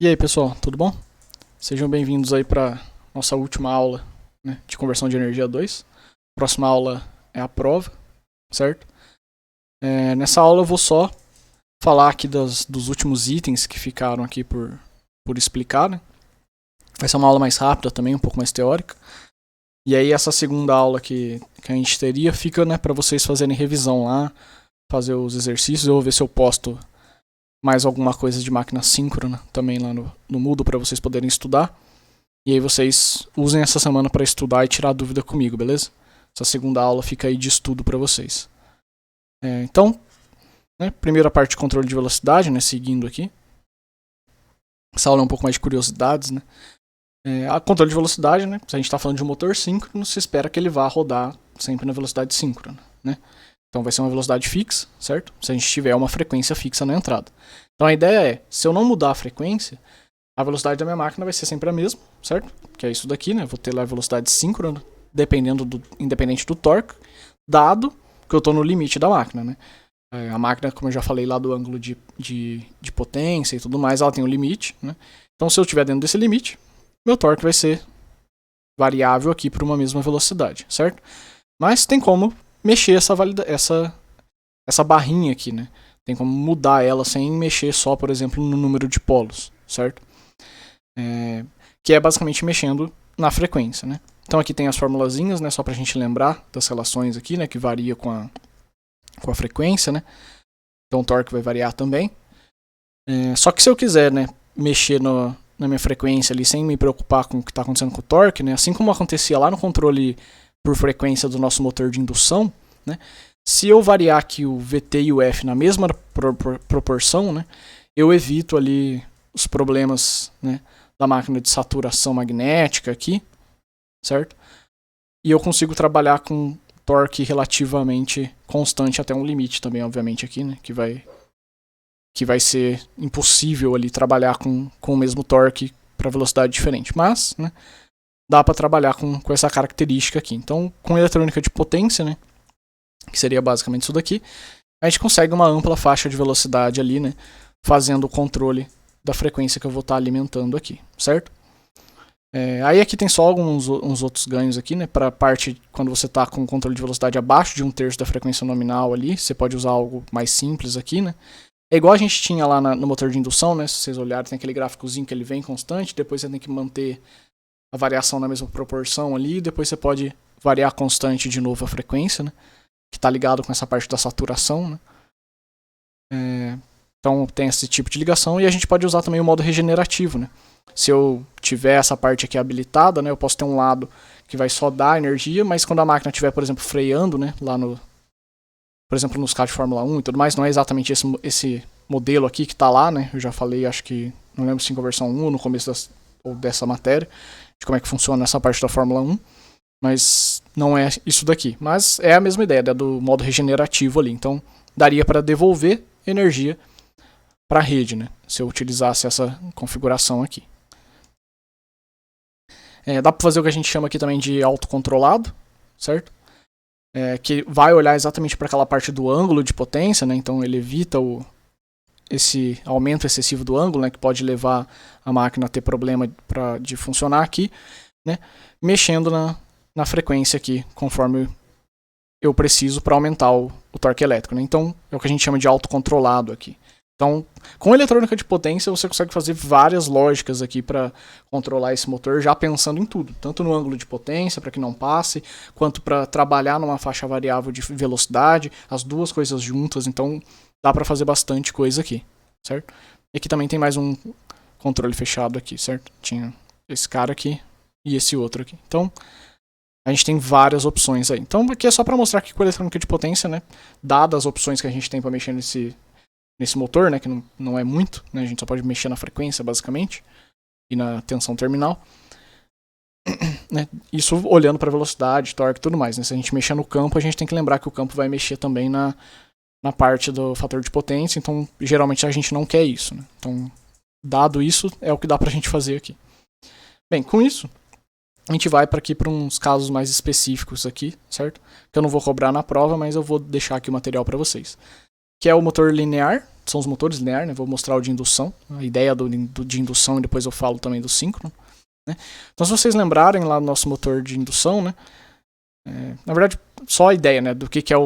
E aí, pessoal, tudo bom? Sejam bem-vindos aí para nossa última aula, né, de conversão de energia 2. Próxima aula é a prova, certo? Nessa aula eu vou só falar aqui dos últimos itens que ficaram aqui por explicar, né? Vai ser uma aula mais rápida também, um pouco mais teórica. E aí essa segunda aula que a gente teria fica, né, para vocês fazerem revisão lá, fazer os exercícios. Eu vou ver se eu posto mais alguma coisa de máquina síncrona também lá no Moodle para vocês poderem estudar. E aí vocês usem essa semana para estudar e tirar dúvida comigo, beleza? Essa segunda aula fica aí de estudo para vocês. Então, né, primeira parte de controle de velocidade, né, seguindo aqui. Essa aula é um pouco mais de curiosidades, né? A controle de velocidade, né? Se a gente está falando de um motor síncrono, se espera que ele vá rodar sempre na velocidade síncrona, né? Então vai ser uma velocidade fixa, certo? Se a gente tiver uma frequência fixa na entrada. Então a ideia é, se eu não mudar a frequência, a velocidade da minha máquina vai ser sempre a mesma, certo? Que é isso daqui, né? Vou ter lá a velocidade síncrona, independente do torque, dado que eu estou no limite da máquina, né? A máquina, como eu já falei lá do ângulo de potência e tudo mais, ela tem um limite, né? Então se eu estiver dentro desse limite, meu torque vai ser variável aqui para uma mesma velocidade, certo? Mas tem como mexer essa barrinha aqui, né? Tem como mudar ela sem mexer só, por exemplo, no número de polos, certo? Que é basicamente mexendo na frequência, né? Então aqui tem as formulazinhas, né? Só pra gente lembrar das relações aqui, né? Que varia com a frequência, né? Então o torque vai variar também. Só que se eu quiser, né, mexer na minha frequência ali sem me preocupar com o que está acontecendo com o torque, né? Assim como acontecia lá no controle por frequência do nosso motor de indução, né? Se eu variar aqui o VT e o F na mesma proporção, né, eu evito ali os problemas, né, da máquina de saturação magnética aqui, certo? E eu consigo trabalhar com torque relativamente constante até um limite também, obviamente, aqui, né, que vai ser impossível ali trabalhar com o mesmo torque para velocidade diferente. Mas, né, dá para trabalhar com essa característica aqui. Então, com eletrônica de potência, né, que seria basicamente isso daqui, a gente consegue uma ampla faixa de velocidade ali, né, fazendo o controle da frequência que eu vou estar alimentando aqui, certo? Aí aqui tem só uns outros ganhos aqui, né, para a parte quando você está com o controle de velocidade abaixo de 1/3 da frequência nominal ali, você pode usar algo mais simples aqui, né. É igual a gente tinha lá no motor de indução, né, se vocês olharem, tem aquele gráficozinho que ele vem constante, depois você tem que manter a variação na mesma proporção ali, depois você pode variar constante de novo a frequência, né, que está ligado com essa parte da saturação, né. Então tem esse tipo de ligação e a gente pode usar também o modo regenerativo, né. Se eu tiver essa parte aqui habilitada, né, eu posso ter um lado que vai só dar energia, mas quando a máquina estiver, por exemplo, freando, né, lá por exemplo, nos carros de Fórmula 1 e tudo mais, não é exatamente esse modelo aqui que está lá, né, eu já falei, acho que, não lembro se em conversão 1 ou no começo dessa matéria, de como é que funciona essa parte da Fórmula 1, mas não é isso daqui. Mas é a mesma ideia, né, do modo regenerativo ali, então daria para devolver energia para a rede, né, se eu utilizasse essa configuração aqui. Dá para fazer o que a gente chama aqui também de autocontrolado, certo? Que vai olhar exatamente para aquela parte do ângulo de potência, né? Então ele evita esse aumento excessivo do ângulo, né? Que pode levar a máquina a ter problema de funcionar aqui, né? Mexendo na frequência aqui, conforme eu preciso para aumentar o torque elétrico, né? Então é o que a gente chama de autocontrolado aqui. Então, com eletrônica de potência, você consegue fazer várias lógicas aqui para controlar esse motor, já pensando em tudo. Tanto no ângulo de potência, para que não passe, quanto para trabalhar numa faixa variável de velocidade, as duas coisas juntas. Então, dá para fazer bastante coisa aqui, certo? E aqui também tem mais um controle fechado aqui, certo? Tinha esse cara aqui e esse outro aqui. Então, a gente tem várias opções aí. Então, aqui é só para mostrar que com eletrônica de potência, né, dadas as opções que a gente tem para mexer nesse motor, né, que não é muito, né, a gente só pode mexer na frequência, basicamente, e na tensão terminal, né, isso olhando para velocidade, torque e tudo mais, né, se a gente mexer no campo, a gente tem que lembrar que o campo vai mexer também na parte do fator de potência, então, geralmente, a gente não quer isso, né, então, dado isso, é o que dá pra gente fazer aqui. Bem, com isso, a gente vai para uns casos mais específicos aqui, certo? Que eu não vou cobrar na prova, mas eu vou deixar aqui o material para vocês. que é o motor linear, são os motores lineares, né? Vou mostrar o de indução, a ideia de indução, e depois eu falo também do síncrono, né? Então, se vocês lembrarem lá do nosso motor de indução, né? Na verdade, só a ideia, né, do que é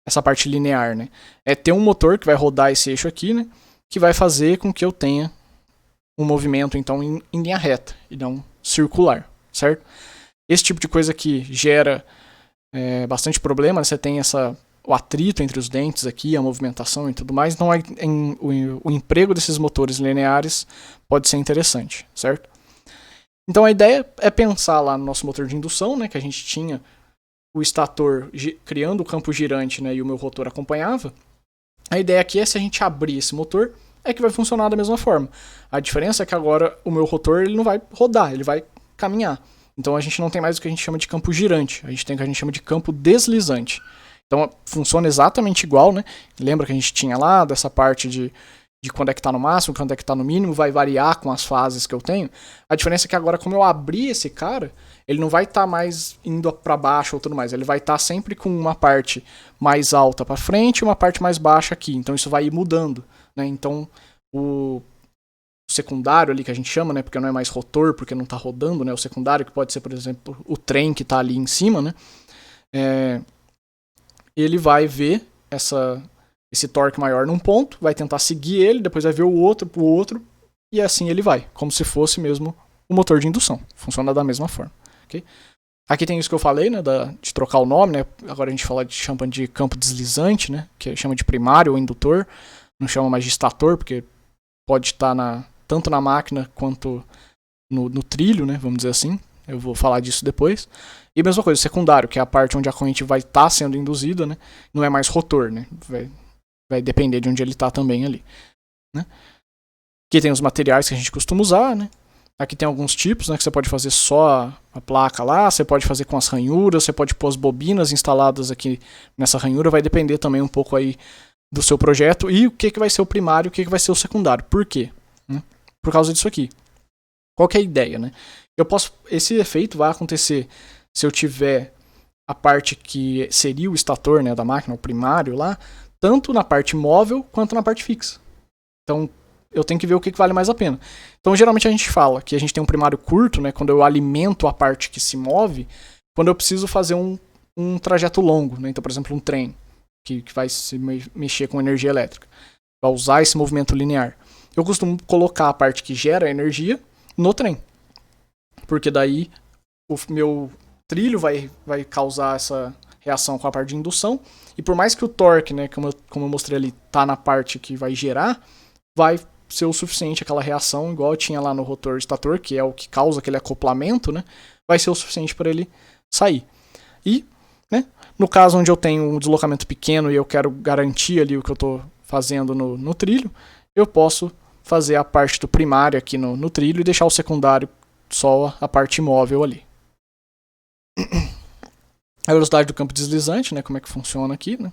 essa parte linear, né? É ter um motor que vai rodar esse eixo aqui, né? Que vai fazer com que eu tenha um movimento, então, em linha reta, e não circular, certo? Esse tipo de coisa que gera bastante problema, você tem o atrito entre os dentes aqui, a movimentação e tudo mais, então o emprego desses motores lineares pode ser interessante, certo? Então a ideia é pensar lá no nosso motor de indução, né, que a gente tinha o estator criando o campo girante, né, e o meu rotor acompanhava. A ideia aqui é, se a gente abrir esse motor, é que vai funcionar da mesma forma. A diferença é que agora o meu rotor ele não vai rodar, ele vai caminhar. Então a gente não tem mais o que a gente chama de campo girante, a gente tem o que a gente chama de campo deslizante. Então funciona exatamente igual, né? Lembra que a gente tinha lá dessa parte de quando é que está no máximo, quando é que está no mínimo, vai variar com as fases que eu tenho. A diferença é que agora, como eu abri esse cara, ele não vai estar mais indo para baixo ou tudo mais, ele vai estar sempre com uma parte mais alta para frente e uma parte mais baixa aqui. Então isso vai ir mudando, né? Então o secundário ali que a gente chama, né, porque não é mais rotor, porque não está rodando, né, o secundário, que pode ser, por exemplo, o trem que está ali em cima, né, ele vai ver esse torque maior num ponto, vai tentar seguir ele, depois vai ver o outro pro outro, e assim ele vai, como se fosse mesmo o motor de indução. Funciona da mesma forma, ok? Aqui tem isso que eu falei, né, de trocar o nome, né, agora a gente chama de campo deslizante, né, que chama de primário ou indutor, não chama mais de estator, porque pode estar tanto na máquina quanto no trilho, né, vamos dizer assim. Eu vou falar disso depois. E a mesma coisa, secundário, que é a parte onde a corrente vai estar sendo induzida, né, não é mais rotor, né, vai depender de onde ele está também ali, né. Aqui tem os materiais que a gente costuma usar, né. Aqui tem alguns tipos, né, que você pode fazer só a placa lá, você pode fazer com as ranhuras, você pode pôr as bobinas instaladas aqui nessa ranhura, vai depender também um pouco aí do seu projeto e o que vai ser o primário e o que vai ser o secundário. Por quê? Por causa disso aqui. Qual que é a ideia, né? Esse efeito vai acontecer se eu tiver a parte que seria o estator, né, da máquina, o primário lá, tanto na parte móvel quanto na parte fixa. Então, eu tenho que ver o que vale mais a pena. Então, geralmente a gente fala que a gente tem um primário curto, né, quando eu alimento a parte que se move, quando eu preciso fazer um trajeto longo, né? Então, por exemplo, um trem que vai se mexer com energia elétrica, vai usar esse movimento linear. Eu costumo colocar a parte que gera energia no trem, porque daí o meu trilho vai causar essa reação com a parte de indução, e por mais que o torque, né, como eu mostrei ali, tá na parte que vai gerar, vai ser o suficiente aquela reação, igual tinha lá no rotor estator, que é o que causa aquele acoplamento, né, vai ser o suficiente para ele sair. E, né, no caso onde eu tenho um deslocamento pequeno e eu quero garantir ali o que eu estou fazendo no trilho, eu posso fazer a parte do primário aqui no trilho e deixar o secundário só a parte móvel ali. A velocidade do campo deslizante, né, como é que funciona aqui, né?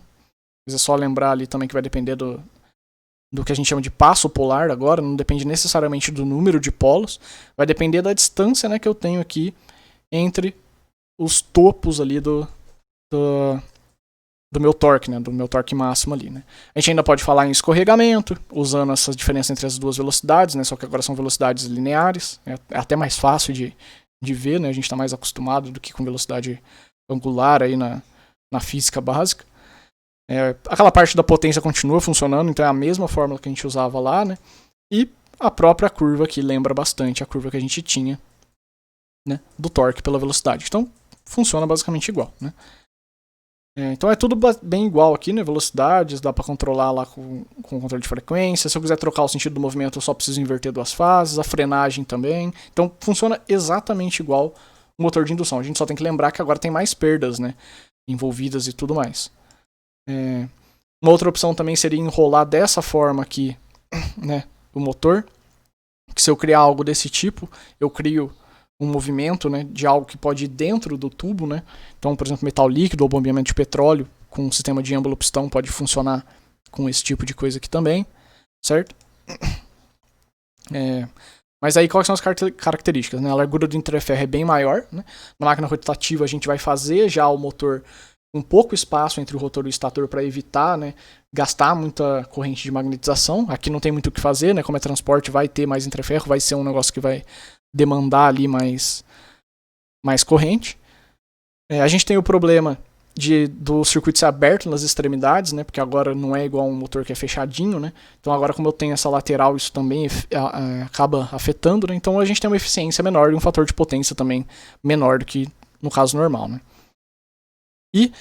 É só lembrar ali também que vai depender do que a gente chama de passo polar agora, não depende necessariamente do número de polos, vai depender da distância, né, que eu tenho aqui entre os topos ali do meu torque, né, do meu torque máximo ali, né. A gente ainda pode falar em escorregamento, usando essa diferença entre as duas velocidades, né, só que agora são velocidades lineares, é até mais fácil de ver, né, a gente está mais acostumado do que com velocidade angular aí na física básica. Aquela parte da potência continua funcionando, então é a mesma fórmula que a gente usava lá, né, e a própria curva que lembra bastante a curva que a gente tinha, né, do torque pela velocidade. Então funciona basicamente igual, né. Então é tudo bem igual aqui, né? Velocidades, dá para controlar lá com controle de frequência. Se eu quiser trocar o sentido do movimento, eu só preciso inverter duas fases, a frenagem também. Então funciona exatamente igual o motor de indução. A gente só tem que lembrar que agora tem mais perdas, né, envolvidas e tudo mais. Uma outra opção também seria enrolar dessa forma aqui, né, o motor. Que se eu criar algo desse tipo, eu crio um movimento, né, de algo que pode ir dentro do tubo, né? Então, por exemplo, metal líquido ou bombeamento de petróleo com um sistema de êmbolo-pistão pode funcionar com esse tipo de coisa aqui também, certo? Mas aí quais são as características, né? A largura do interferro é bem maior, né? Na máquina rotativa a gente vai fazer já o motor um pouco espaço entre o rotor e o estator para evitar, né, gastar muita corrente de magnetização. Aqui não tem muito o que fazer, né, como é transporte, vai ter mais entreferro, vai ser um negócio que vai demandar ali mais corrente. A gente tem o problema do circuito ser aberto nas extremidades, né, porque agora não é igual um motor que é fechadinho, né, então agora como eu tenho essa lateral, isso também acaba afetando, né, então a gente tem uma eficiência menor e um fator de potência também menor do que no caso normal, né. E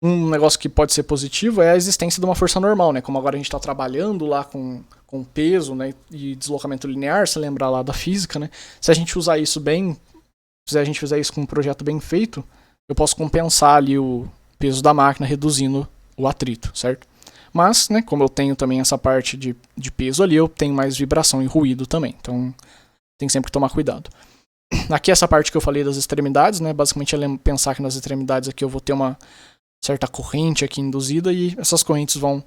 um negócio que pode ser positivo é a existência de uma força normal, né, como agora a gente está trabalhando lá com peso, né, e deslocamento linear, se lembrar lá da física, né, se a gente usar isso bem, se a gente fizer isso com um projeto bem feito, eu posso compensar ali o peso da máquina reduzindo o atrito, certo? Mas, né, como eu tenho também essa parte de peso ali, eu tenho mais vibração e ruído também, então tem sempre que tomar cuidado. Aqui essa parte que eu falei das extremidades, né, basicamente é pensar que nas extremidades aqui eu vou ter uma certa corrente aqui induzida e essas correntes vão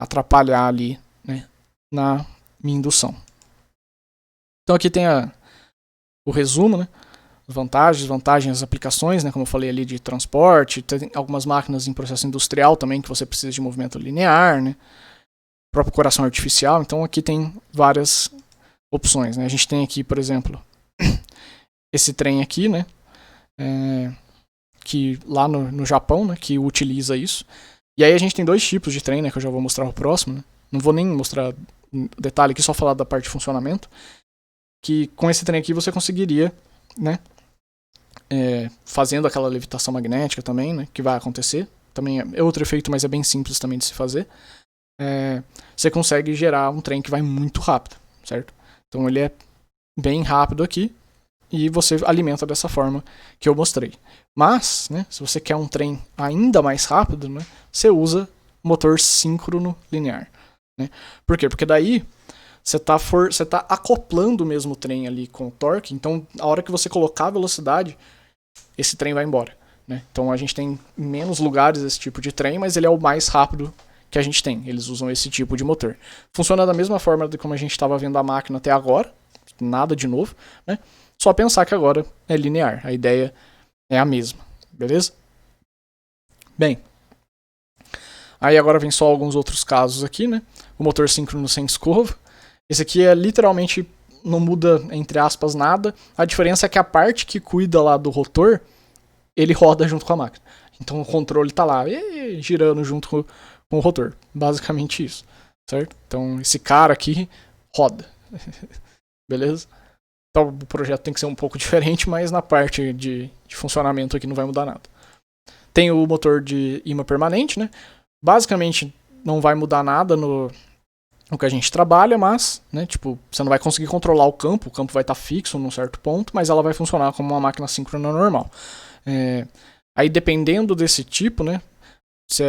atrapalhar ali, né, na minha indução. Então aqui tem o resumo, né, vantagens, desvantagens, aplicações, né, como eu falei ali de transporte, tem algumas máquinas em processo industrial também que você precisa de movimento linear, né, próprio coração artificial, então aqui tem várias opções, né, a gente tem aqui, por exemplo, esse trem aqui, né, que lá no Japão, né, que utiliza isso, e aí a gente tem dois tipos de trem, né, que eu já vou mostrar no próximo, né, não vou nem mostrar detalhe aqui, só falar da parte de funcionamento, que com esse trem aqui você conseguiria, né, fazendo aquela levitação magnética também, né, que vai acontecer, também é outro efeito, mas é bem simples também de se fazer, você consegue gerar um trem que vai muito rápido, certo? Então ele é bem rápido aqui, e você alimenta dessa forma que eu mostrei. Mas, né, se você quer um trem ainda mais rápido, né, você usa motor síncrono linear. Né? Por quê? Porque daí você tá acoplando mesmo o trem ali com o torque, então a hora que você colocar a velocidade, esse trem vai embora. Né? Então a gente tem menos lugares esse tipo de trem, mas ele é o mais rápido que a gente tem. Eles usam esse tipo de motor. Funciona da mesma forma de como a gente estava vendo a máquina até agora, nada de novo, né? Só pensar que agora é linear, a ideia é a mesma, beleza? Bem, aí agora vem só alguns outros casos aqui, né? O motor síncrono sem escova. Esse aqui é literalmente, não muda, entre aspas, nada. A diferença é que a parte que cuida lá do rotor, ele roda junto com a máquina. Então o controle tá lá, girando junto com o rotor. Basicamente isso, certo? Então esse cara aqui roda, beleza? Então o projeto tem que ser um pouco diferente, mas na parte de funcionamento aqui não vai mudar nada. Tem o motor de imã permanente, né? Basicamente não vai mudar nada no que a gente trabalha, mas, né, tipo, você não vai conseguir controlar o campo vai estar fixo num certo ponto, mas ela vai funcionar como uma máquina síncrona normal. Aí dependendo desse tipo, né, se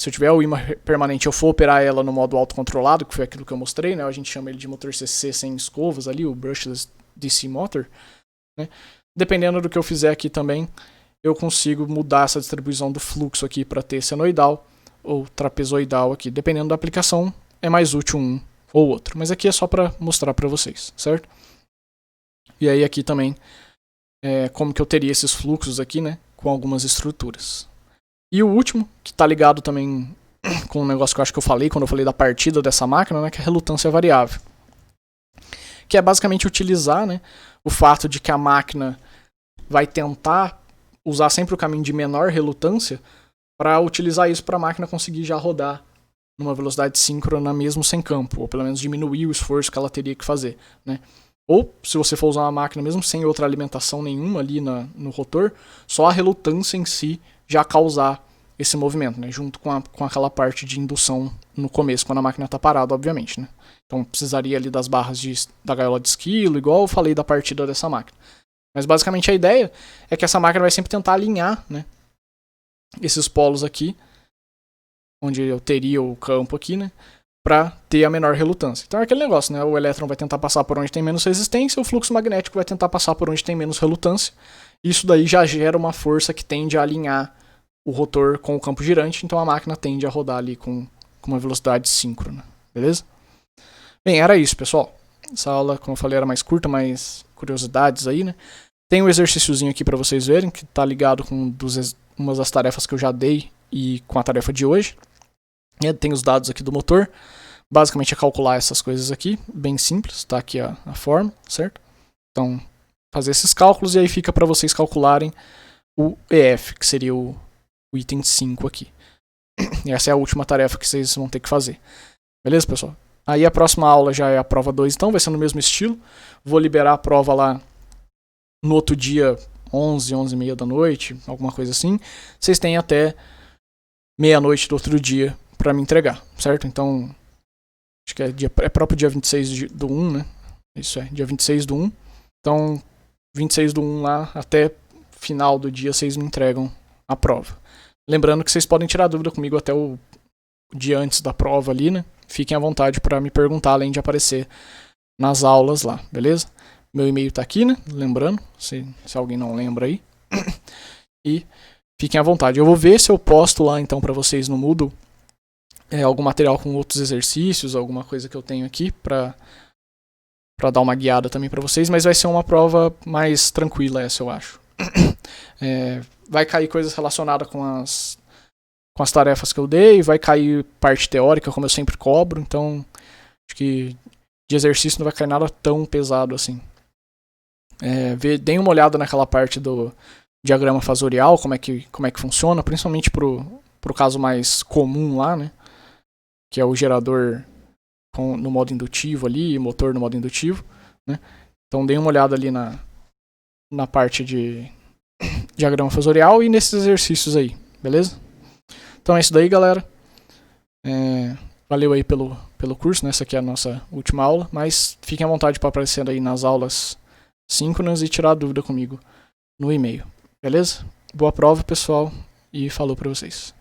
eu tiver o imã permanente, eu for operar ela no modo autocontrolado, que foi aquilo que eu mostrei, né? A gente chama ele de motor CC sem escovas ali, o brushless DC motor, né? Dependendo do que eu fizer aqui também, eu consigo mudar essa distribuição do fluxo aqui para ter senoidal ou trapezoidal aqui. Dependendo da aplicação, é mais útil um ou outro. Mas aqui é só para mostrar para vocês, certo? E aí aqui também, como que eu teria esses fluxos aqui, né? Com algumas estruturas. E o último, que está ligado também com um negócio que eu acho que eu falei quando eu falei da partida dessa máquina, né, que é a relutância variável. Que é basicamente utilizar, né, o fato de que a máquina vai tentar usar sempre o caminho de menor relutância para utilizar isso para a máquina conseguir já rodar numa velocidade síncrona mesmo sem campo, ou pelo menos diminuir o esforço que ela teria que fazer. Né? Ou, se você for usar uma máquina mesmo sem outra alimentação nenhuma ali no rotor, só a relutância em si já causar esse movimento, né? Junto com aquela parte de indução no começo, quando a máquina está parada, obviamente. Né? Então precisaria ali das barras da gaiola de esquilo, igual eu falei da partida dessa máquina. Mas basicamente a ideia é que essa máquina vai sempre tentar alinhar, né, esses polos aqui, onde eu teria o campo aqui, né, para ter a menor relutância. Então é aquele negócio, né? O elétron vai tentar passar por onde tem menos resistência, o fluxo magnético vai tentar passar por onde tem menos relutância. Isso daí já gera uma força que tende a alinhar o rotor com o campo girante, então a máquina tende a rodar ali com uma velocidade síncrona, beleza? Bem, era isso, pessoal. Essa aula, como eu falei, era mais curta, mais curiosidades aí, né? Tem um exercíciozinho aqui para vocês verem, que tá ligado com umas das tarefas que eu já dei e com a tarefa de hoje. Tem os dados aqui do motor. Basicamente é calcular essas coisas aqui, bem simples, tá aqui a forma, certo? Então, fazer esses cálculos e aí fica para vocês calcularem o EF, que seria o item 5 aqui. E essa é a última tarefa que vocês vão ter que fazer. Beleza, pessoal? Aí a próxima aula já é a prova 2, então vai ser no mesmo estilo. Vou liberar a prova lá no outro dia, 11, 11h30 da noite, alguma coisa assim. Vocês têm até meia-noite do outro dia para me entregar, certo? Então, acho que é próprio dia 26 do 1, né? Isso é, dia 26 do 1. Então, 26 do 1 lá, até final do dia, vocês me entregam a prova. Lembrando que vocês podem tirar dúvida comigo até o dia antes da prova ali, né? Fiquem à vontade para me perguntar, além de aparecer nas aulas lá, beleza? Meu e-mail tá aqui, né? Lembrando, se alguém não lembra aí. E fiquem à vontade. Eu vou ver se eu posto lá, então, para vocês no Moodle algum material com outros exercícios, alguma coisa que eu tenho aqui para dar uma guiada também para vocês, mas vai ser uma prova mais tranquila essa, eu acho. Vai cair coisas relacionadas com as tarefas que eu dei, vai cair parte teórica, como eu sempre cobro, então acho que de exercício não vai cair nada tão pesado assim. Deem uma olhada naquela parte do diagrama fasorial, como é que funciona, principalmente pro caso mais comum lá, né? Que é o gerador no modo indutivo ali, motor no modo indutivo, né? Então deem uma olhada ali na parte de diagrama fasorial e nesses exercícios aí, beleza? Então é isso daí, galera. Valeu aí pelo curso, né? Essa aqui é a nossa última aula, mas fiquem à vontade para aparecer aí nas aulas síncronas e tirar dúvida comigo no e-mail, beleza? Boa prova, pessoal, e falou para vocês.